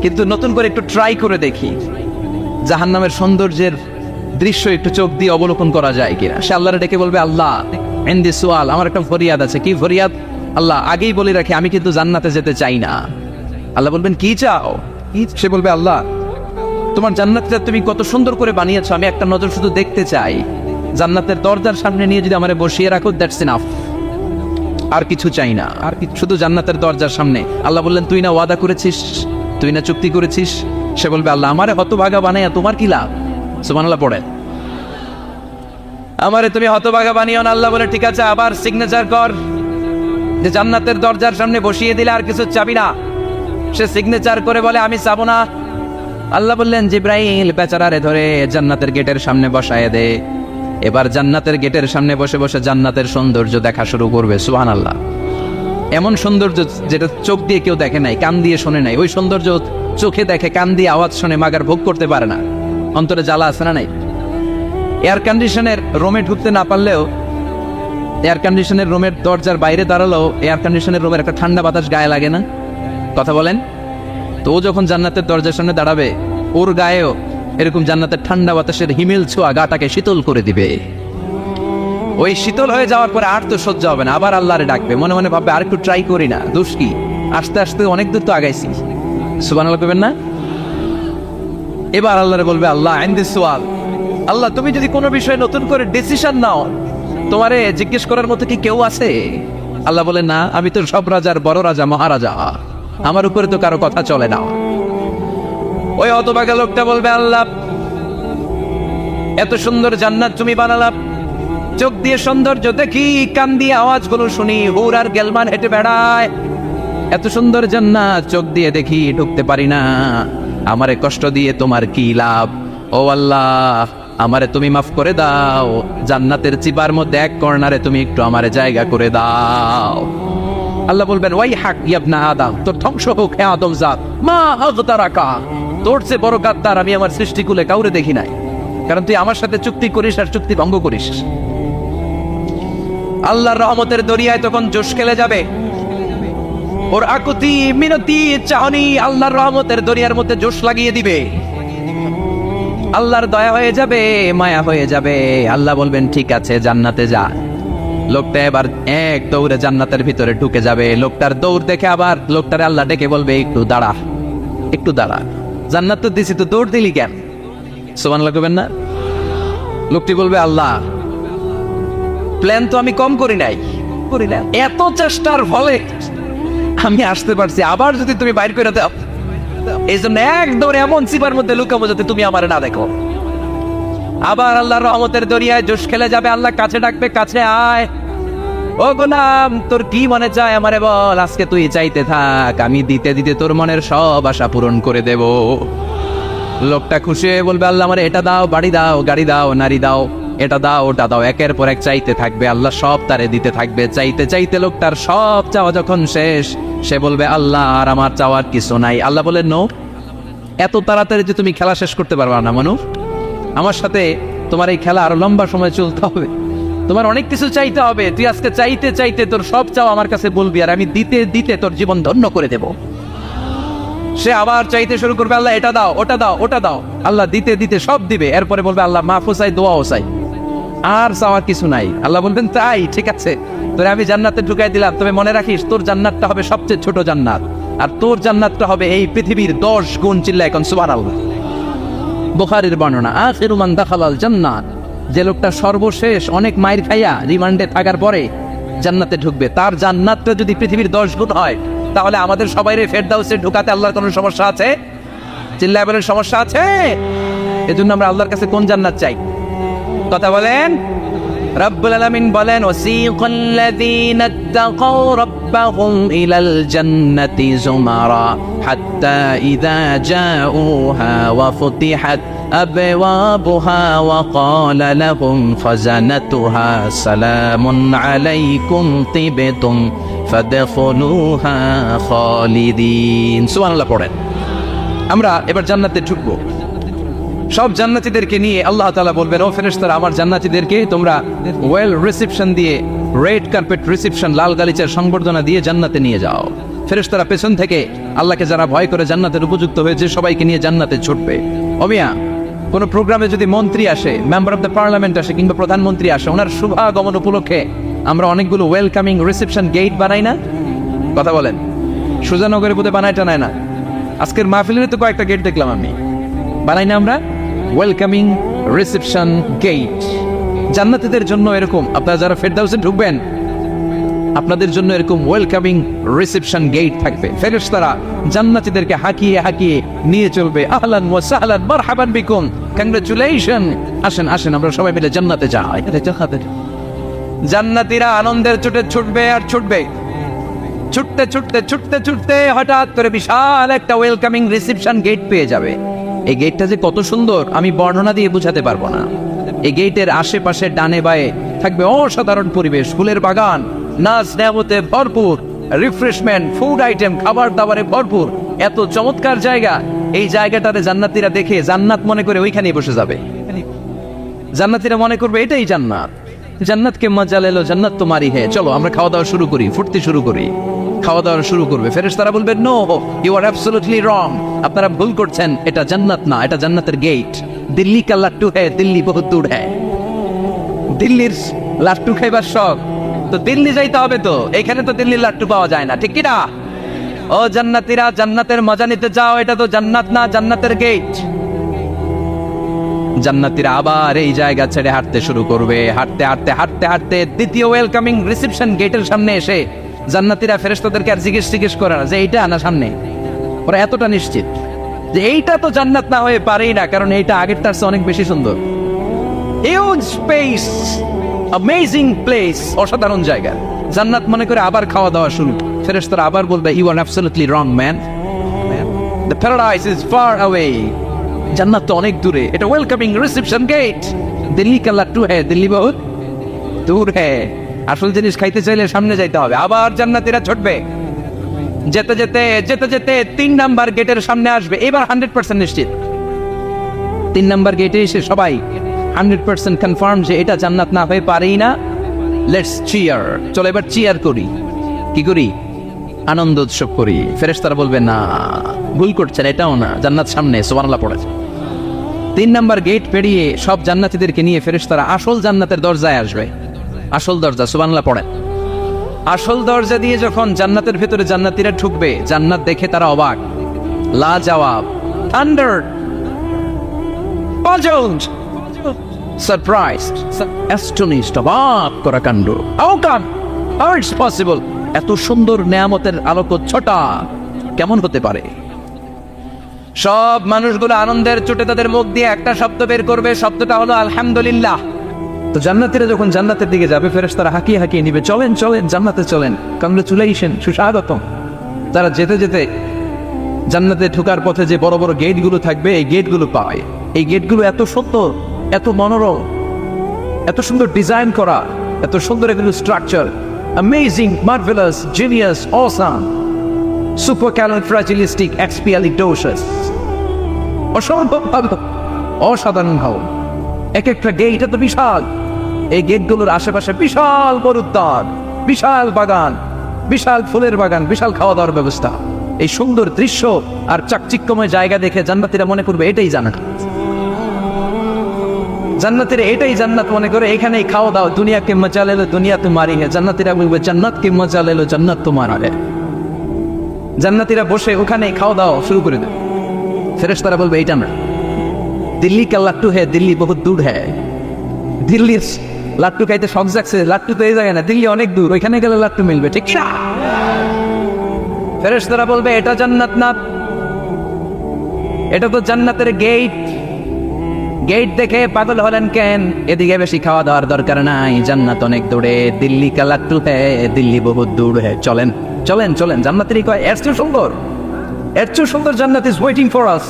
কিন্তু নতুন করে একটু ট্রাই করে দেখি জাহান্নামের সৌন্দর্যের দৃশ্য একটু চোখ দিয়ে অবলোকন করা যায় কিনা। সে আল্লাহরে ডেকে বলবে, আল্লাহ ইনদি সুআল, আমার একটা ফরিয়াদ আছে। কি ফরিয়াদ? আল্লাহ আগেই বলে রাখি, আমি কিন্তু জান্নাতে যেতে চাই না। আল্লাহ বলবেন, কি চাও? সে বলবে, আল্লাহ তোমার জান্নাতটা তুমি কত সুন্দর করে বানিয়েছো, আমি একটা নজর শুধু দেখতে চাই। জান্নাতের দরজার সামনে নিয়ে যদি আমারে বসিয়ে রাখো, দ্যাটস ইনাফ, আর কিছু চাই না, আর শুধু জান্নাতের দরজার সামনে। আল্লাহ বললেন, তুই না ওয়াদা করেছিস, তুই না চুক্তি করেছিস। সে বলবে, আল্লাহ আমারে হতভাগা বানাইয়া তোমার কি লাভ? সুবহানাল্লাহ পড়ে, আমারে তুমি হতভাগা বানিও না। আল্লাহ বলে, ঠিক আছে, আবার সিগনেচার কর যে জান্নাতের দরজার সামনে বসিয়ে দিলে আর কিছু চাবি না। সে সিগনেচার করে বলে, আমি চাবো না। আল্লাহ বললেন, জিব্রাইল বেচারারে ধরে জান্নাতের গেটের সামনে বসায় দে। এবার জান্নাতের গেটের সামনে বসে বসে জান্নাতের সৌন্দর্য দেখা শুরু করবে। সুবহানাল্লাহ, এমন সৌন্দর্য যেটা চোখ দিয়ে কেউ দেখে নাই, কান দিয়ে শোনে নাই। ওই সৌন্দর্য চোখে দেখে, কান দিয়ে আওয়াজ শোনে, মাগার ভোগ করতে পারে না। অন্তরে জ্বালা আছে না নাই? এয়ার কন্ডিশনের রুমে ঢুকতে না পারলেও, এয়ার কন্ডিশনের রুমের দরজার বাইরে দাঁড়ালেও এয়ার কন্ডিশনের রুমের একটা ঠান্ডা বাতাস গায়ে লাগে না? কথা বলেন তো। ও যখন জান্নাতের দরজার সামনে দাঁড়াবে, ওর গায়েও এরকম জান্নাতের ঠান্ডা বাতাসের হিমেল ছোঁয়া গাটাকে শীতল করে দিবে। ওই শীতল হয়ে যাওয়ার পরে আর তো সহ্য হবে না, আবার আল্লাহরে ডাকবে। মনে মনে ভাববে, আর একটু ট্রাই করি না, দোষ কি, আস্তে আস্তে অনেক দূর তো আগাইছি। সুবহানাল্লাহ কইবেন না? এবার আল্লাহরে বলবে, আল্লাহ ইনদি সুআল, আল্লাহ তুমি যদি কোনো বিষয়ে নতুন করে ডিসিশন নাও, তোমারে জিজ্ঞেস করার মতো কি কেউ আছে? আল্লাহ বলে, না, আমি তো সব রাজার বড় রাজা, মহারাজা, আমার উপরে তো কারো কথা চলে না। ওই হতভাগা লোকটা বলবে, আল্লাহ এত সুন্দর জান্নাত তুমি বানালাম, চোখ দিয়ে সৌন্দর্য দেখি, কান দিয়ে আওয়াজগুলো শুনি, হুর আর গেলমান হেঁটে বেড়ায়। এত সুন্দর জান্নাত চোখ দিয়ে দেখি, ঢুকতে পারি না, আমারে কষ্ট দিয়ে তোমার কি লাভ? ও আল্লাহ, আমারে তুমি মাফ করে দাও, জান্নাতের চিপার মধ্যে এক কর্নারে তুমি একটু আমারে জায়গা করে দাও। আল্লাহ বলবেন, ওয়াই হাক ইবনা আদম, তোর ধ্বংস হোক হে আদম জাত, মা আগতারাকা, তোর চেয়ে বড় গাদ্দার আমি আমার সৃষ্টিকুলে কাউরে দেখি নাই। কারণ তুই আমার সাথে চুক্তি করিস আর চুক্তি ভঙ্গ করিস। আল্লাহর রহমতের দরিয়ায় তখন জোশ খেলে যাবে। ওর আকুতি মিনতি চাহনি আল্লাহর রহমতের দরিয়ার মধ্যে জোশ লাগিয়ে দিবে। আল্লাহর দয়া হয়ে যাবে, মায়া হয়ে যাবে। আল্লাহ বলবেন, ঠিক আছে, জান্নাতে যা। লোকটা এবার এক দৌড়ে জান্নাতের ভিতরে ঢুকে যাবে। লোকটার দৌড় দেখে আবার লোকটারে আল্লাহ ডেকে বলবে, একটু দাঁড়া, একটু দাঁড়া, জান্নাত তো দিছি, তো দৌড় দিলি কেন? সুবহানাল্লাহ কইবেন না? লোকটি বলবে, আল্লাহ প্ল্যান তো আমি কম করি নাই, এত চেষ্টার ফলে আমি আসতে পারছি, আবার যদি তুমি বাইর করে দাও, এই জন্য এক দৌড়ে এমন চিপার মধ্যে লুকাবো যাতে তুমি আমারে না দেখো। আবার আল্লাহর রহমতের দরিয়ায় জোশ খেলে যাবে। আল্লাহ কাছে ডাকবে, কাছে আয়, ও গোলাম তোর কি মনে চায় আমারে বল, আজকে তুই চাইতে থাক, আমি দিতে দিতে তোর মনের সব আশা পূরণ করে দেব। লোকটা খুশি হয়ে বলবে, আল্লাহ আমারে এটা দাও, বাড়ি দাও, গাড়ি দাও, নারী দাও, এটা দাও, ওটা দাও, একের পর এক চাইতে থাকবে। আল্লাহ সব তারে দিতে থাকবে। চাইতে চাইতে লোকটার সব চাওয়া যখন শেষ, সে বলবে, আল্লাহ আর আমার চাওয়ার কিছু নাই। আল্লাহ বলেন, নো, এত তাড়াতাড়ি যে তুমি খেলা শেষ করতে পারবা না মানুষ, আমার সাথে তোমার এই খেলা আরো লম্বা সময় চলতে হবে, তোমার অনেক কিছু চাইতে হবে। তুই আজকে চাইতে চাইতে তোর সব চাওয়া আমার কাছে বলবি, আর আমি দিতে দিতে তোর জীবন ধন্য করে দেব। সে আবার চাইতে শুরু করবে, আল্লাহ এটা দাও, ওটা দাও, ওটা দাও। আল্লাহ দিতে দিতে সব দিবে। এরপরে বলবে, আল্লাহ মাফও চাই, দোয়াও চাই, আর চাওয়ার কিছু নাই। আল্লাহ বলবেন, তাই ঠিক আছে, তোরে আমি জান্নাতে ঢুকাই দিলাম, তবে মনে রাখিস তোর জান্নাতটা হবে সবচেয়ে ছোট জান্নাত, আর তোর জান্নাতটা হবে এই পৃথিবীর 10 গুণ। চিল্লা এখন সুবহানাল্লাহ। বুখারীর বর্ণনা, আখিরু মান দাখালাল জান্নাত, যে লোকটা সর্বশেষ অনেক মাইর খাইয়া রিমান্ডে থাকার পরে জান্নাতে ঢুকবে, তার জান্নাতটা যদি পৃথিবীর 10 গুণ হয়, তাহলে আমাদের সবাইরে ফেরদাউসে ঢুকাতে আল্লাহর কোনো সমস্যা আছে? চিল্লায় বলেন, সমস্যা আছে? এজন্য আমরা আল্লাহর কাছে কোন জান্নাত চাই? কথা বলেন। রব্বুল আলামিন বলেন, ওয়াসিকাল্লাযীনা ইত্তাকাউ রাব্বাহুম ইলাল জান্নাতি যুমারা হাত্তা ইযা জাউহা ওয়া ফুতিহাত আবওয়াবুহা ওয়া ক্বালা লাহুম খাযানাতুহা সালামুন আলাইকুম তিবতুম ফাদখুলুহা খালিদিন। সুবহানাল্লাহ পড়েন। আমরা এবার জান্নাতে ঢুকবো। সব জান্নাতীদেরকে নিয়ে আল্লাহ তাআলা বলবেন, ও ফেরেশতারা, আমার জান্নাতীদেরকে তোমরা ওয়েল রিসেপশন দিয়ে, রেড কার্পেট রিসেপশন, লাল গালিচার সংবর্ধনা দিয়ে জান্নাতে নিয়ে যাও। ফেরেশতারা পেছন থেকে আল্লাহকে যারা ভয় করে জান্নাতের উপযুক্ত হয়েছে সবাইকে নিয়ে জান্নাতে ছুটবে। অমিয়া, কোনো প্রোগ্রামে যদি মন্ত্রী আসে, মেম্বার অফ দ্য পার্লামেন্ট আসে কিংবা প্রধানমন্ত্রী আসে, ওনার শুভাগমন উপলক্ষে আমরা অনেকগুলো ওয়েলকামিং রিসেপশন গেট বানাই না? কথা বলেন, সুজানগরের বোধে বানায় টানায় না? আজকের মাহফিলের তো কয়েকটা গেট দেখলাম আমি, বানাই না আমরা? ওয়েলকামিং রিসেপশন গেট জান্নাতীদের জন্য এরকম। আপনারা যারা ফেরদাউসে ঢুকবেন আপনাদের জন্য এরকম ওয়েলকামিং রিসেপশন গেট থাকবে। ফেরেশতারা জান্নাতীদেরকে হাঁকিয়ে হাঁকিয়ে নিয়ে চলবে। আহলান ওয়া সাহলান মারহাবান বিকুম, কংগ্রাচুলেশন, আসেন আসেন আমরা সবাই মিলে জান্নাতে যাই। জান্নাতীরা আনন্দের চোটে ছুটবে আর ছুটবে। ছুটতে ছুটতে ছুটতে ছুটতে হঠাৎ করে বিশাল একটা ওয়েলকামিং রিসেপশন গেট পেয়ে যাবে। এই গেটটা যে কত সুন্দর আমি বর্ণনা দিয়ে বোঝাতে পারবো না। এই গেটের আশেপাশে ডানে বায়ে থাকবে অসাধারণ পরিবেশ, ফুলের বাগান, নাচ নেয়ামতে ভরপুর, রিফ্রেশমেন্ট, ফুড আইটেম, খাবার দাবারে ভরপুর, এত চমৎকার জায়গা। এই জায়গাটাতে জান্নাতীরা দেখে জান্নাত মনে করে ওইখানেই বসে যাবে। জান্নাতীরা মনে করবে এটাই জান্নাত। জান্নাতকে মজা লেলো, জান্নাত তোমারই হে, চলো আমরা খাওয়া দাওয়া শুরু করি, ফুটতে শুরু করি। খাওয়া দাওয়া শুরু করবে। ফেরেশতারা বলবে no, you are absolutely wrong, আপনারা ভুল করছেন, এটা জান্নাত না, এটা জান্নাতের গেট। দিল্লি কা লাট্টু হ্যায়, দিল্লি বহুত দূর হ্যায়। দিল্লির লাট্টু খাইবার শখ তো দিল্লি যাইতে হবে, তো এখানে তো দিল্লির লাট্টু পাওয়া যায় না, ঠিক কি না? ও জান্নাতীরা, জান্নাতের মজা নিতে যাও, এটা তো জান্নাত না, জান্নাতের গেট। জান্নাতীরা আবার এই জায়গা ছেড়ে হাঁটতে শুরু করবে। হাঁটতে হাঁটতে হাঁটতে হাঁটতে দ্বিতীয় ওয়েলকামিং রিসেপশন গেটের সামনে এসে জান্নাতীরা ফেরেশতাদেরকে আর জিজ্ঞেস করে না যে এইটা আনা সামনে। ওরা এতটা নিশ্চিত যে এইটা তো জান্নাত না হয়ে পারেই না, কারণ এইটা আগেরটার চেয়ে অনেক বেশি সুন্দর। হিউজ স্পেস, অ্যামেজিং প্লেস, অসাধারণ জায়গা। জান্নাত মনে করে আবার খাওয়া দাওয়া শুরু। ফেরেশতারা আবার বলবে you are absolutely wrong man, the paradise is far away. জান্নাত তো অনেক দূরে, এটা ওয়েলকামিং রিসেপশন গেট। দিল্লি কা লাট্টু হ্যায়, দিল্লি বহুত দূর হ্যায়। আসল জিনিস খাইতে চাইলে সামনে যাইতে হবে। আবার জান্নাতীরা ছুটবে। যেতে যেতে যেতে যেতে 3 নাম্বার গেটের সামনে আসবে। এবার 100% নিশ্চিত। 3 নাম্বার গেটে এসে সবাই 100% কনফার্ম যে এটা জান্নাত না হয়ে পারেই না। লেটস চিয়ার, চলো এবার চিয়ার করি। কি করি? আনন্দ উৎসব করি। ফেরেশতারা বলবে না, ভুল করছেন, এটাও না, জান্নাত সামনে, সুবহানাল্লাহ পড়েছে। 3 নাম্বার গেট পেরিয়ে সব জান্নাতীদেরকে নিয়ে ফেরেশতারা আসল জান্নাতের দরজায় আসবে। আসল দরজা, সুবহানাল্লাহ পড়েন। আসল দরজা দিয়ে যখন জান্নাতের ভেতরে জান্নাতীরা ঢুকবে, জান্নাত দেখে তারা অবাক, লাজবাব, থান্ডার, পাজলড, সারপ্রাইজড, অ্যাস্টনিশড, অবাক করা কাণ্ড। How come, how it's possible, এত সুন্দর নেয়ামতের আলোকচ্ছটা কেমন হতে পারে? সব মানুষগুলো আনন্দের চোটে তাদের মুখ দিয়ে একটা শব্দ বের করবে, শব্দটা হলো আলহামদুলিল্লাহ। তো জান্নাতীরা যখন জান্নাতের দিকে যাবে, ফেরেশতারা হাঁকিয়ে হাঁকিয়ে নিবে, চলেন চলেন জান্নাতে চলেন, কংগ্রাচুলেশন, সুস্বাগতম। তারা যেতে যেতে জান্নাতে ঢোকার পথে যে বড় বড় গেটগুলো থাকবে, এই গেটগুলো পায়। এই গেটগুলো এত সুন্দর, এত মনোরম, এত সুন্দর ডিজাইন করা, এত সুন্দর এগুলো structure, amazing, marvellous, genius, awesome, supercalifragilisticexpialidocious, অসম্ভব ভালো, অসাধারণ ভালো। এক একটা গেট এত বিশাল। এই গেটগুলোর আশেপাশে বিশাল বড় উদ্যান, বিশাল বাগান, বিশাল ফুলের বাগান, বিশাল খাওয়া দাওয়ার ব্যবস্থা। এই সুন্দর দৃশ্য আর চাকচিক্যময় জায়গা দেখে জান্নাতীরা মনে করবে এটাই জান্নাত। জান্নাতীরা এটাই জান্নাত মনে করে এখানেই খাওয়া দাওয়া। দুনিয়া কে মজা লেলো, দুনিয়া তোমারি হে। জান্নাতীরা বলবে জান্নাত কে মজা লেলো, জান্নাত তোমার হে। জান্নাতীরা বসে ওখানেই খাওয়া দাওয়া শুরু করে দেবে। ফেরেশতারা বলবে এইটা না, দিল্লি কা লাট্টু হ্যায়, দিল্লি বহুত দূর হ্যায়। দিল্লির লাট্টু খাইতে শখ জাগছে, লাট্টু তো এই জায়গায় না, দিল্লি অনেক দূর, ওইখানে গেলে লাট্টু মিলবে, ঠিক না? ফেরেশতারা বলবে এটা জান্নাত না, এটা তো জান্নাতের গেট। গেট দেখে পাগল হলেন কেন? এদিকে বেশি খাওয়া দাওয়ার দরকার নাই, জান্নাত অনেক দূরে। দিল্লি কা লাট্টু হ্যায়, দিল্লি বহুত দূর হ্যায়। চলেন চলেন চলেন। জান্নাতেরই কয় এর চেয়ে সুন্দর, এর চেয়ে সুন্দর জান্নাত ইজ ওয়েটিং ফর আস।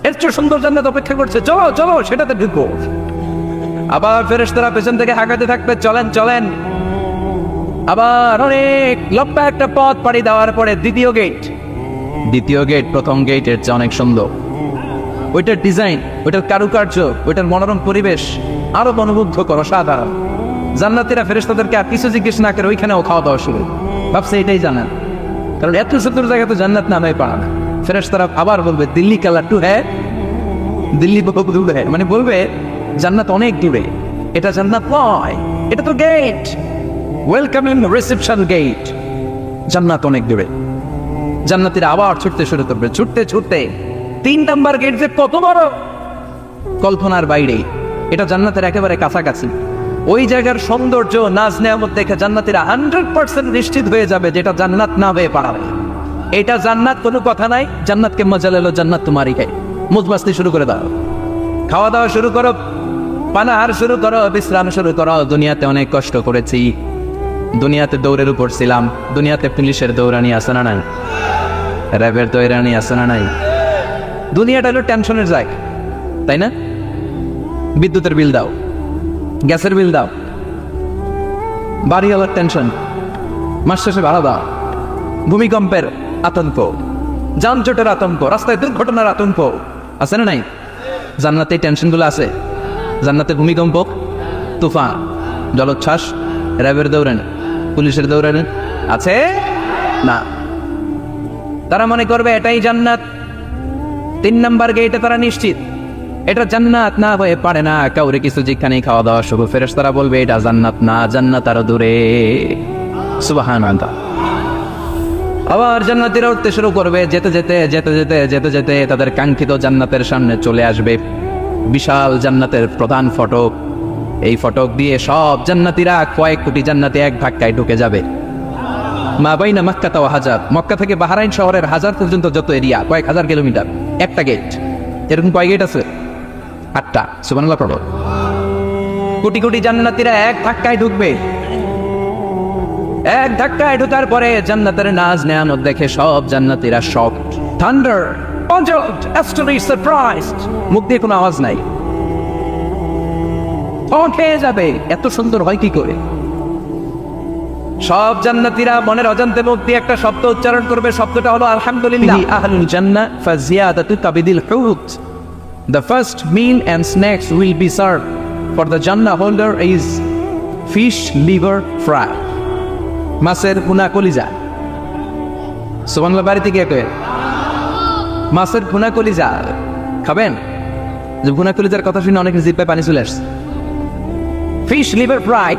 এর চেয়ে সুন্দর জান্নাত অপেক্ষা করছে, চলো চলো সেটাতে ঢুকবো। আবার ফেরেশতারা পেছন থেকে হাঁকাতে থাকবে, চলেন চলেন। আবার অনেক লম্বা একটা পথ পাড়ি দেওয়ার পরে দ্বিতীয় গেট। দ্বিতীয় গেট প্রথম গেটের চেয়ে অনেক সুন্দর। ওইটার ডিজাইন, ওইটার কারুকার্য, ওইটার মনোরম পরিবেশ আরো মনোমুগ্ধকর, অসাধারণ। জান্নাতীরা ফেরেশতাদেরকে আর কিছু জিজ্ঞেস না করে ওইখানেও খাওয়া দাওয়া শুরু। ভাবছে এটাই জানেন। কারণ এত সুন্দর জায়গা তো জান্নাত নামে পারা না। ফেরেশতারা আবার বলবে দিল্লি কা লাড্ডু হ্যাঁ, দিল্লি বহুত দূরে হ্যাঁ, মানে বলবে জান্নাত অনেক দূরে, এটা জান্নাত নয়, এটা তো গেট, ওয়েলকামিং রিসেপশন গেট, জান্নাত অনেক দূরে। জান্নাতীরা আবার ছুটতে শুরু করবে, ছুটতে ছুটতে 3 নাম্বার গেট যে কত বড়, কল্পনার বাইরে। এটা জান্নাতের একেবারে কাছাকাছি। ওই জায়গার সৌন্দর্য নাজ নেয়ামত দেখে জান্নাতীরা 100% নিশ্চিত হয়ে যাবে যেটা জান্নাত না হয়ে পারাবে। এটা জান্নাত, কোনো কথা নাই। জান্নাতকে মজা লেলো, জান্নাত তোমারই খাই। মুজমাস্তি শুরু করে দাও, খাওয়া দাওয়া শুরু করো, পানাহার শুরু করো, বিশ্রাম শুরু করো। দুনিয়াতে অনেক কষ্ট করেছি, দুনিয়াতে দৌড়ের উপর ছিলাম, দুনিয়াতে পুলিশের দৌড়ানি আছে না নাই, র্যাবের দৌড়ানি আছে না নাই। দুনিয়াটা হলো টেনশনের জায়গা, তাই না? বিদ্যুতের বিল দাও, গ্যাসের বিল দাও, বাড়ি হওয়ার টেনশন, মাস শেষে ভাড়া দাও, ভূমিকম্পের আতঙ্ক, যানজটের আতঙ্ক, রাস্তায় দুর্ঘটনার আতঙ্ক আছে না নাই? জান্নাতে এই টেনশনগুলো আছে। জান্নাতে ভূমিকম্প, তুফান, জলোচ্ছ্বাস, র্যাবের দৌড়ানি, পুলিশের দৌড়ানি আছে না। তারা মনে করবে এটাই জান্নাত। 3 নাম্বার গেটে তারা নিশ্চিত এটা জান্নাত না হয়ে পারে না। কাউরে কিছু যেখানে খাওয়া দাওয়া শুরু, ফেরেশতারা বলবে এটা জান্নাত না, জান্নাত আরো দূরে। সুবহানাল্লাহ। আবার জান্নাতীরা উঠতে শুরু করবে, যেতে যেতে যেতে যেতে যেতে যেতে তাদের কাঙ্ক্ষিত জান্নাতের সামনে চলে আসবে। বিশাল জান্নাতের প্রধান ফটক, এই ফটক দিয়ে সব জান্নাতীরা, কয়েক কোটি জান্নাতি এক ধাক্কায় ঢুকে যাবে। মা বাইনা মক্কা ওয়া হাজার, মক্কা থেকে বাহরাইন শহরের হাজার পর্যন্ত যত এরিয়া, কয়েক হাজার কিলোমিটার, একটা গেট। এরকম কয় গেট আছে? 8টা। সুবহানাল্লাহ পড়ো। কোটি কোটি জান্নাতীরা এক ধাক্কায় ঢুকবে। এক ধাক্কায় ঢোকার পরে জান্নাতের নাজ নেয়ামত দেখে সব জান্নাতীরা shocked, thunder, puzzled, astonished, surprised, মুখ দিয়ে কোনো আওয়াজ নাই, খেয়ে যাবে। এত সুন্দর হয় কি করে? সব জান্নাতীরা মনের অজান্তে মুখ দিয়ে একটা শব্দ উচ্চারণ করবে, শব্দটা হলো আলহামদুলিল্লাহ। আহলুল জান্নাহ ফাজিয়াদাতু কাবিদিল হুত, the first meal and snacks will be served for the Jannah holder is fish liver fry, মাছের ভুনা কলিজা। সুবহানাল্লাহ। বাড়িতে গিয়ে কয়ে মাছের ভুনা কলিজা খাবেন? যে ভুনা কলিজার কথা শুনে অনেকের জিহ্বায় পানি চলে আসছে। ফিশ লিভার ফ্রাই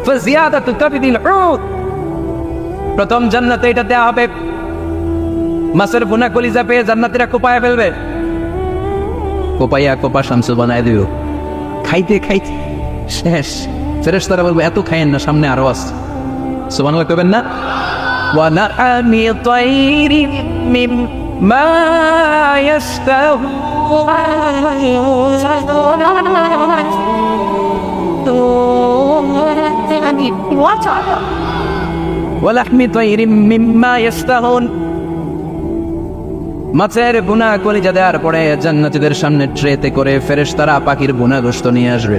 ফাজিয়াদাতু কাবিদিল হুত, প্রথম জান্নাতে এটা দেয়া হবে। মাছের ভুনা কলিজা পেয়ে জান্নাতীরা কোপায় ফেলবে, কোপাইয়া কোপা শামসু বানায় দিও। খাইতে খাইতে শেষ। ফেরেশতারা বলবে এত খাইয়েন না, সামনে আরো আছে। সুবহানাল্লাহ কইবেন না? ওয়া নাআমি তাইরিম মিম্মা ইয়াশতাহু, ওয়া লাহমি তাইরিম মিম্মা ইয়াশতাহুন, মাছের ভুনা কলিজা দেওয়ার পরে জান্নাতীদের সামনে ট্রেতে করে ফেরেশতারা পাখির ভুনা গোশত নিয়ে আসবে।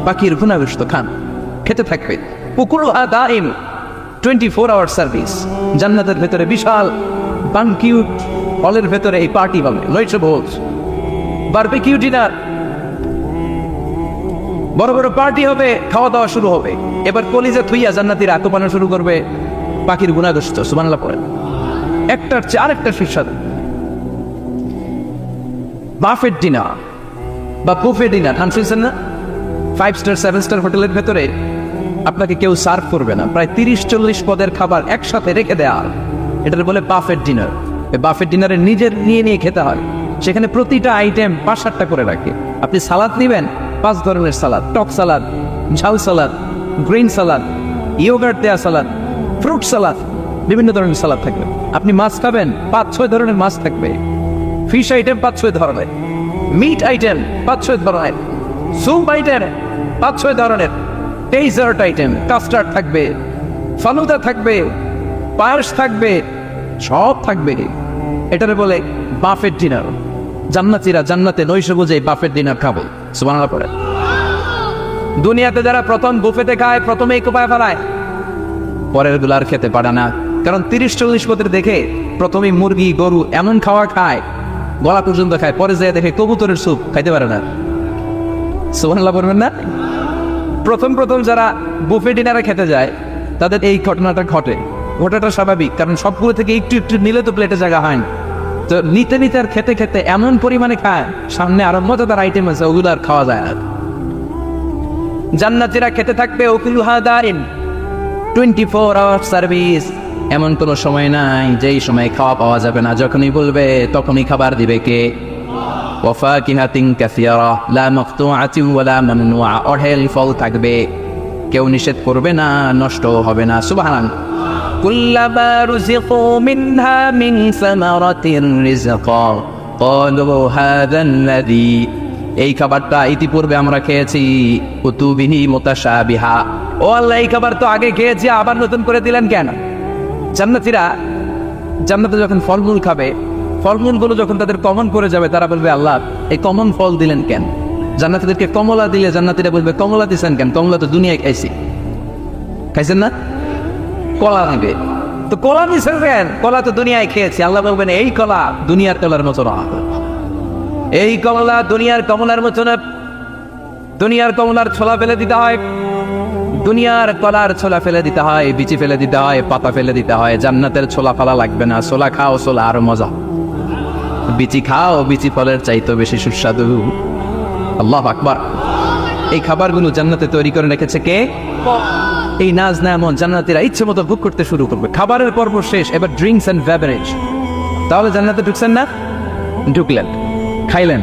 পাখির ভুনা গোশত খান, খেতে থাকবে। পুকুরুহা দাইম, 24 আওয়ার সার্ভিস। জান্নাতের ভেতরে বিশাল বানকিউট হলের ভেতরে এই পার্টি হবে, লইছে ভোজ, বারবিকিউ ডিনার, বড় বড় পার্টি হবে, খাওয়া দাওয়া শুরু হবে। এবার কলিজা থুইয়া জান্নাতীরা কোপানো শুরু করবে পাখির ভুনা গোশত। সুবহানাল্লাহ পড়েন। একটার চেয়ে আরেকটা সুস্বাদু। বাফেট ডিনার বা বুফে ডিনার, শুনছেন না? 5 স্টার 7 স্টার হোটেলের ভেতরে আপনাকে কেউ সার্ভ করবে না, প্রায় 30-40 পদের খাবার একসাথে রেখে দেওয়া, এটার বলে বাফেট ডিনার। এই বাফেট ডিনারে নিজের নিয়ে নিয়ে খেতে হয়। সেখানে প্রতিটা আইটেম 5-8টা করে রাখে। আপনি সালাদ নেবেন, 5 ধরনের সালাদ, টক সালাদ, ঝাল সালাদ, গ্রিন সালাদ, ইয়োগার্ট দেয়া সালাদ, ফ্রুট সালাদ, বিভিন্ন ধরনের সালাদ থাকবে। আপনি মাছ খাবেন, 5-6 ধরনের মাছ থাকবে। ফিশ আইটেম 5-6 ধরনের, মিট আইটেম 5-6 ধরনের, স্যুপ আইটেম 5-6 ধরনের, ডেজার্ট আইটেম, কাস্টার্ড থাকবে, ফালুদা থাকবে, পায়েস থাকবে, সব থাকবে। এটারে বলে বাফেট ডিনার। জান্নাতীরা জান্নাতে নৈশ বুঝে বাফেট ডিনার খাবে। সুবহানাল্লাহ পড়ে। দুনিয়াতে যারা প্রথম বুফেতে খায়, প্রথমেই কোপায় ফেলায়, পরের গুলো আর খেতে পারে না। কারণ 30-40 পদের দেখে প্রথমেই মুরগি গরু এমন খাওয়া খায়, গলা পর্যন্ত খায়, পরে যায় দেখে কবুতরের স্যুপ খাইতে পারে না। সুবহানাল্লাহ বলবেন না? প্রথম প্রথম যারা বুফে ডিনারে খেতে যায় তাদের এই ঘটনাটা ঘটে। ওটাটা স্বাভাবিক, কারণ সবগুলো থেকে একটু একটু নিলে তো প্লেটে জায়গা হয় না। তো নিতে নিতে আর খেতে খেতে এমন পরিমাণে খায়, সামনে আরো মজাদার আইটেম আছে, ওগুলো আর খাওয়া যায় না। জান্নাতীরা খেতে থাকবে উকুলুহা দাইম, 24 আওয়ার সার্ভিস। এমন কোনো সময় নাই যেই সময় খাওয়া পাওয়া যাবে না, যখনই বলবে তখনই খাবার দিবে কে? ওয়াফাকিহাতিন কাসীরা লা মাকতুআতিন ওয়ালা মামনুআ, অঢেল ফল থাকবে, কেউ নিষেধ করবে না, নষ্ট হবে না। সুবহানাল্লাহ। কুল্লামা রুযিকু মিনহা মিন সামারাতির রিজকা ক্বালু হাযাল্লাযী, এই খাবারটা ইতিপূর্বে আমরা খেয়েছি, কুতুবিহি মুতাশাবিহা, ও আল্লাহ এই খাবার তো আগে খেয়েছি, আবার নতুন করে দিলেন কেন? জান্নাতীরা জান্নাতে যখন ফলমূল খাবে, ফলমূলগুলো যখন তাদের কমন করে যাবে, তারা বলবে আল্লাহ এই কমন ফল দিলেন কেন? জান্নাতীদেরকে কমলা দিলে জান্নাতীরা বলবে কমলা দিছেন কেন? কমলা তো দুনিয়ায় খাইছি, খাইছেন না? কলা নেবে তো কলা দিছেন কেন? কলা তো দুনিয়ায় খেয়েছি। আল্লাহ বলবেন এই কলা দুনিয়ার কলার মতো না, এই কমলা দুনিয়ার কমলার মতো না। দুনিয়ার কমলার ছোলা ফেলে দিতে হয়, দুনিয়ার কলার ছোলা ফেলে দিতে হয়, বিচি ফেলে দিতে হয়, পাতা ফেলে দিতে হয়। জান্নাতের ছোলা ফেলা লাগবে না, ছোলা খাও, ছোলা আরো মজা। বিচি খাও, বিচি ফলের চাইতো বেশি সুস্বাদু। আল্লাহু আকবার। এই খাবারগুলো জান্নাতে তৈরি করে রেখেছে কে? এই নাজ নেয়ামত জান্নাতীরা ইচ্ছে মতো ভোগ করতে শুরু করবে। খাবারের পর্ব শেষ, এবার ড্রিঙ্কস এন্ড বেভারেজ। তাহলে জান্নাতে ঢুকছেন না? ঢুকলেন, খাইলেন,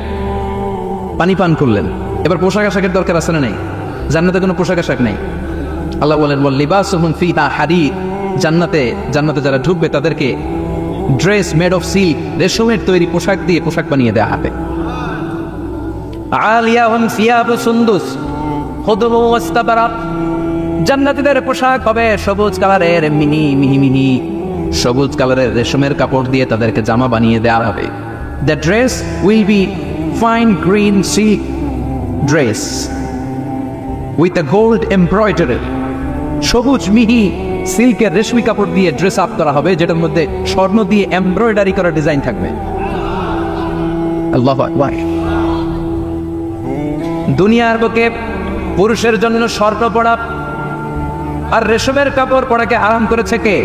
পানি পান করলেন, এবার পোশাক আশাকের দরকার আছে না নেই? জান্নাতে কোনো পোশাক আশাক নেই। আল্লাহ বলেন ওয়াল লিবাসুহুম ফিহা হারির, জান্নাতে যারা ঢুকবে তাদেরকে ড্রেস মেড অফ সিল্ক, রেশমের তৈরি পোশাক দিয়ে পোশাক বানিয়ে দেওয়া হবে। আলিয়াহুম সিয়াবু সুন্দুস খুদরু ওয়াস্তাবরাক, জান্নাতীদের পোশাক হবে সবুজ কালারের, মিহি সবুজ কালারের রেশমের কাপড় দিয়ে তাদেরকে জামা বানিয়ে দেওয়া হবে। The dress will be fine green silk dress with a gold embroidery, সবুজ মিহি সিল্কের রেশমি কাপড় দিয়ে ড্রেস আপ করা হবে, যেটার মধ্যে স্বর্ণ দিয়ে এমব্রয়ডারি করা ডিজাইন থাকবে। আল্লাহু আকবার। দুনিয়ার বুকে পুরুষের জন্য স্বর্ণ পরা আর রেশমের কাপড় পরাকে আরাম করেছে কে?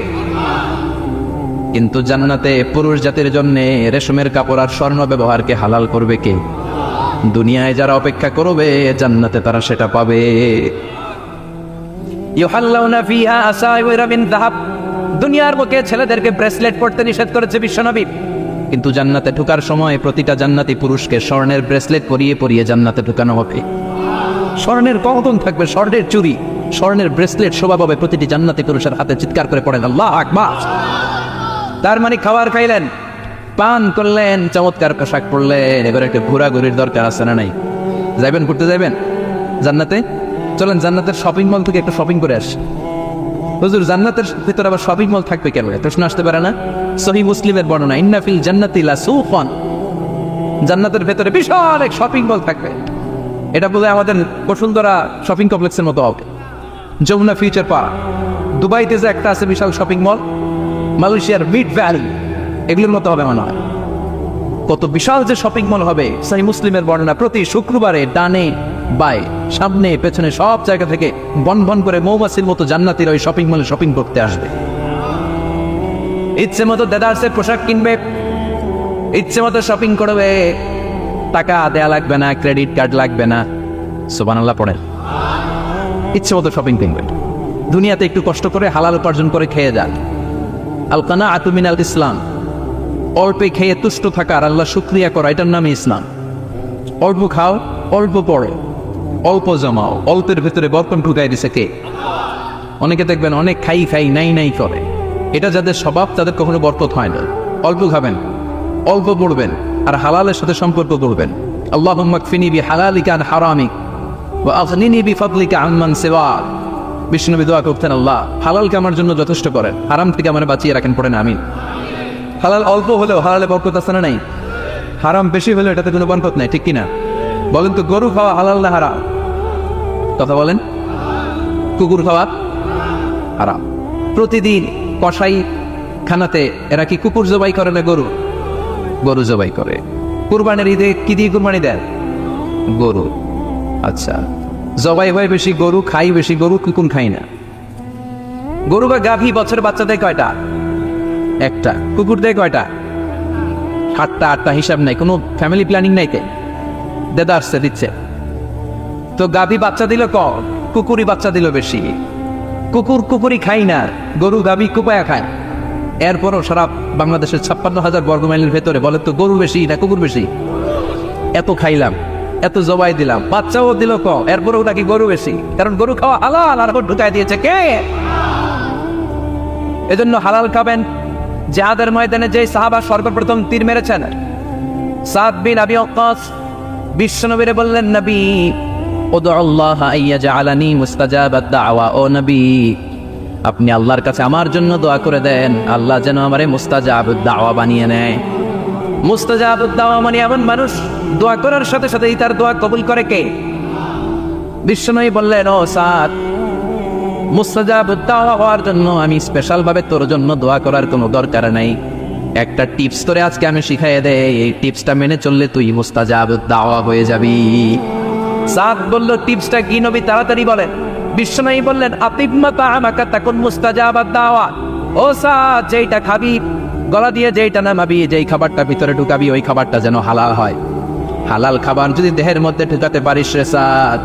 কিন্তু জান্নাতে পুরুষ জাতির জন্য রেশমের কাপড় আর স্বর্ণ ব্যবহারকে হালাল করবে কে? দুনিয়ায় যারা অপেক্ষা করবে, জান্নাতে তারা সেটা পাবে। ইউহাল্লাউনা ফিহা আসাইওয়ারা মিন যাহাব, দুনিয়ার বুকে ছেলেদেরকে ব্রেসলেট পরতে নিষেধ করেছে বিশ্বনবী, কিন্তু জান্নাতে ঢোকার সময় প্রতিটা জান্নাতি পুরুষকে স্বর্ণের ব্রেসলেট পরিয়ে পরিয়ে জান্নাতে ঢোকানো হবে। স্বর্ণের কঙ্কন থাকবে, স্বর্ণের চুড়ি, স্বর্ণের ব্রেসলেট শোভা পাবে প্রতিটি জান্নাতি পুরুষের হাতে। চিৎকার করে পড়েন আল্লাহু আকবার। তার মানে খাবার খাইলেন, পান করলেন, চমৎকার পোশাক পরলেন, এবার একটা ঘোরাঘুরির দরকার আছে না নাই? যাইবেন, ঘুরতে যাইবেন জান্নাতে? চলেন জান্নাতের শপিং মল থেকে একটা শপিং করে আসি। হুজুর জান্নাতের ভিতরে আবার শপিং মল থাকবে কেন? প্রশ্ন আসতে পারে না? সহিহ মুসলিমের বর্ণনা, ইন্না ফিল জান্নাতি লাসুকান, জান্নাতের ভেতরে বিশাল এক শপিং মল থাকবে। এটা বলে আমাদের বসুন্ধরা শপিং কমপ্লেক্সের মতো হবে, যমুনা ফিউচার পার্ক, দুবাইতে যে একটা আছে বিশাল শপিং মল, মালয়েশিয়ার মিড ভ্যালি, এগুলোর মতো হবে মনে হয়। কত বিশাল যে শপিং মল হবে। সহিহ মুসলিমের বর্ণনা, প্রতি শুক্রবারে ডানে বাই সামনে পেছনে সব জায়গা থেকে বন বন করে মৌমাছির মতো জান্নাতীরা ওই শপিং মলে শপিং করতে আসবে। ইচ্ছে মতো দেদারসের পোশাক কিনবে, ইচ্ছে মতো শপিং করবে, টাকা দেয়া লাগবে না, ক্রেডিট কার্ড লাগবে না। সুবহানাল্লাহ পড়েন। ইচ্ছে মতো শপিং কিনবে। দুনিয়াতে একটু কষ্ট করে হালাল উপার্জন করে খেয়ে যান। আল কানাআতু মিনাল ইসলাম, অল্পে খেয়ে তুষ্ট থাকার, আল্লাহ শুকরিয়া করা, এটার নামই ইসলাম। অল্প খাও, অল্প পড়ো, অল্প জমাও, অল্পের ভেতরে বরকত ঢুকাই দিছে কে? অনেকে দেখবেন অনেক খাই নাই করে, এটা যাদের স্বভাব তাদের কখনো বরকত হয় না। অল্প খাবেন, অল্প পড়বেন, আর হালালের সাথে সম্পর্ক করবেন। আল্লাহুম্মা কফিনি বিহালালিকা আন হারামিক ওয়া আগনিনি বিফাদলিকা আম্মান সিওয়াক। বিষ্ণুনবী দোয়া করতেন, আল্লাহ হালালকে আমার জন্য যথেষ্ট করেন, হারাম থেকে আমার বাঁচিয়ে রাখেন, পড়েন আমিন। হালাল অল্প হলেও হালালে বরকত আছে না নাই? হারাম বেশি হলেও এটাতে কোনো বরকত নাই, ঠিক কিনা? বলেন তো, গরু খাওয়া হালাল না হারাম? কথা বলেন। কুকুর খাওয়া হারাম। প্রতিদিন কসাই খানাতে এরা কি কুকুর জবাই করে না গরু? গরু জবাই করে। কুরবানির ঈদে কি দিয়ে কুরবানি দেন? গরু। আচ্ছা, জবাই হয় বেশি গরু, খাই বেশি গরু, কুকুর খাই না। গরু বা গাভী বছরে বাচ্চা দেয় কয়টা? একটা। কুকুর দেয় কয়টা? 7টা 8টা, হিসাব নাই, কোনো ফ্যামিলি প্ল্যানিং নাই। কে দেদা আসছে দিচ্ছে। তো গাভী বাচ্চা দিল কম, কুকুরই বাচ্চা দিল বেশি। কুকুরি খাই না, গরু গাভী কুপায়া খায়। এরপরও সারা বাংলাদেশের 56,000 বর্গমাইলের ভেতরে বলে তো গরু বেশি না কুকুর বেশি? এত খাইলাম, এত জবাই দিলাম, বাচ্চাও দিল কম, এরপরেও নাকি গরু বেশি। কারণ গরু খাওয়া হালাল, আর ঢুকাই দিয়েছে কে? এজন্য হালাল খাবেন। জিহাদের ময়দানে যে সাহাবা সর্বপ্রথম তীর মেরেছেন, সাদ বিন আবি ওয়াক্কাস, বিশ্বনবীরে বললেন, নবী উদউ আল্লাহ আইয়াজআলানি মুস্তাজাবাদ দাওয়া, ও নবী আপনি আল্লাহর কাছে আমার জন্য দোয়া করে দেন, আল্লাহ যেন আমারে মুস্তাজাবুদ দাওয়া বানিয়ে নেয়। মুস্তাজাবুদ দাওয়া মানে এমন মানুষ দোয়া করার সাথে সাথেই তার দোয়া কবুল করে কে? বিশ্বনবী বললেন, ও সাদ, মুস্তাজাবুদ দাওয়া হওয়ার জন্য আমি স্পেশাল ভাবে তোর জন্য দোয়া করার কোনো দরকার নাই। একটা টিপস তোরে আজকে আমি শিখাইয়ে দেই, এই টিপসটা মেনে চললে তুই মুস্তাজাবুদ দাওয়া হয়ে যাবি। সাদ বলল, টিপসটা কি নবী? তাড়াতাড়ি বলেন। বিশ্বনবী বললেন, আতিম্মা তাআমাকা তাকুন মুস্তাজাবাদ দাওয়া। ও সাদ, যেইটা খাবি, গলা দিয়ে যেইটা নামাবি, যেই খাবারটা ভিতরে ঢুকাবি, ওই খাবারটা যেন হালাল হয়। হালাল খাবার যদি দেহের মধ্যে ঢুকাতে পারিস রে সাদ,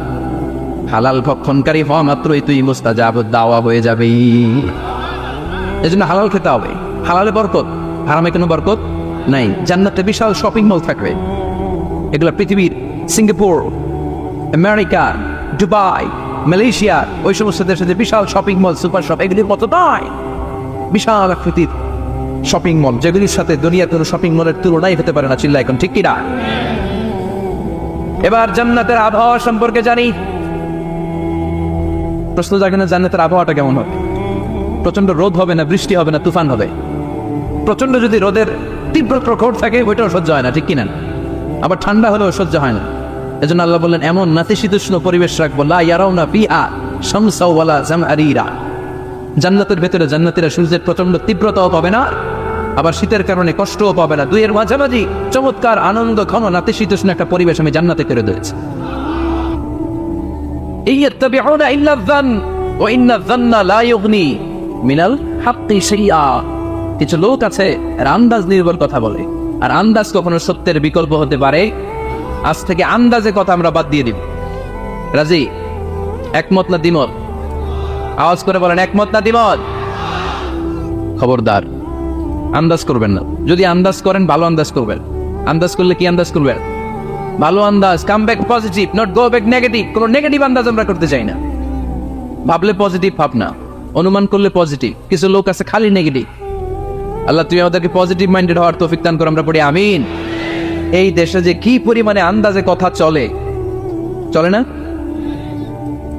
হালাল ভক্ষণকারী হওয়া মাত্রই তুই মুস্তাজাবুদ দাওয়া হয়ে যাবি। এজন্য হালাল খেতে হবে। হালালে বরকত, হারামে কোনো বরকত নাই। জান্নাতে বিশাল শপিং মল থাকবে, এগুলো পৃথিবীর সিঙ্গাপুর, আমেরিকা, দুবাই, মালয়েশিয়া, ওই সমস্ত দেশে যে বিশাল শপিং মল, সুপার শপ, এগুলির মতো নয়। বিশাল আকৃতির শপিং মল, যেগুলির সাথে দুনিয়ার কোনো শপিং মলের তুলনাই হতে পারে না। চিল্লা এখন ঠিক কিনা? এবার জান্নাতের আবহাওয়া সম্পর্কে জানি। প্রশ্ন জাগে না, জান্নাতের আবহাওয়াটা কেমন হবে? প্রচন্ড রোদ হবে না বৃষ্টি হবে না তুফান হবে? প্রচন্ড যদি রোদের তীব্র প্রখর থাকে ওইটাও সহ্য হয় না, ঠিক কিনা? আবার ঠান্ডা হলেও সহ্য হয় না। এজন্য আল্লাহ বললেন, এমন নাতিশীতোষ্ণ পরিবেশ রাখবো, লা ইয়ারাউনা ফিহা শামসা ওয়ালা জামহারিরা। জান্নাতের ভেতরে জান্নাতীরা সূর্যের প্রচন্ড তীব্রতাও পাবে না, আবার শীতের কারণে কষ্টও পাবে না। দুইয়ের মাঝামাঝি চমৎকার আনন্দ ঘন নাতিশীতোষ্ণ একটা পরিবেশ আমি জান্নাতে করে দিয়েছি। ইয়াত্তাবিউনা ইল্লা যান ওয়া ইন্না যান্না লা ইউগনি মিনাল হাক্কি শাইআ। কিছু লোক আছে আর আন্দাজ নির্ভর কথা বলে, আর আন্দাজ কখনো সত্যের বিকল্প হতে পারে? আজ থেকে আন্দাজে কথা আমরা বাদ দিয়ে দিব। রাজি? একমত না দ্বিমত? আওয়াজ করে বলেন, একমত না দ্বিমত? খবরদার আন্দাজ করবেন না। যদি আন্দাজ করেন, ভালো আন্দাজ করবেন। আন্দাজ করলে কি আন্দাজ করবেন? ভালো আন্দাজ। Come back positive, not go back negative. কোনো নেগেটিভ আন্দাজ আমরা করতে চাই না। ভাবলে পজিটিভ ভাবনা, অনুমান করলে পজিটিভ। কিছু লোক আছে খালি নেগেটিভ। আল্লাহ তুমি আমাদেরকে পজিটিভ মাইন্ডেড হওয়ার তৌফিক দান করো, আমরা পড়ি আমিন। এই দেশে যে কি পরিমাণে আন্দাজে কথা চলে, চলে না?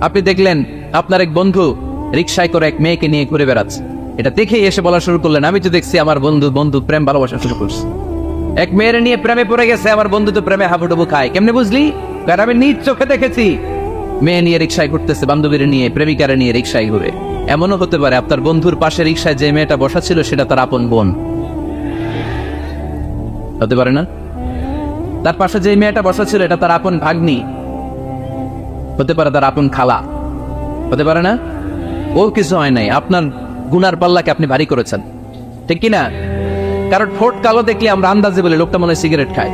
আপনি দেখলেন আপনার এক বন্ধু রিকশায় করে এক মেয়েকে নিয়ে ঘুরে বেড়াচ্ছে, এটা দেখেই এসে বলা শুরু করলেন, আমি তো দেখছি আমার বন্ধু প্রেম ভালোবাসা শুরু করছে, এক মেয়ের নিয়ে প্রেমে পড়ে গেছে, আমার বন্ধু তো প্রেমে হাবুডুবু খায়। কেমনে বুঝলি? কারণ আমি নিজ চোখে দেখেছি। মেয়ে নিয়ে রিকশায় ঘুরতেছে, বান্ধবীর নিয়ে, প্রেমিকারে নিয়ে রিকশায় ঘুরে। এমনও হতে পারে আপনার বন্ধুর পাশে রিকশায় যে মেয়েটা বসা ছিল সেটা তার আপন বোন, হতে পারে না? তার পাশে যে মেয়েটা বসা ছিল এটা তার আপন ভাগ্নি, হতে পারে তার আপন খালা, হতে পারে না? ও কিছু হয় নাই, আপনার গুনার পাল্লাকে আপনি ভারী করেছেন, ঠিক কিনা? কারণ ঠোঁট কালো দেখলে আমরা আন্দাজে বলি লোকটা মনে হয় সিগারেট খায়।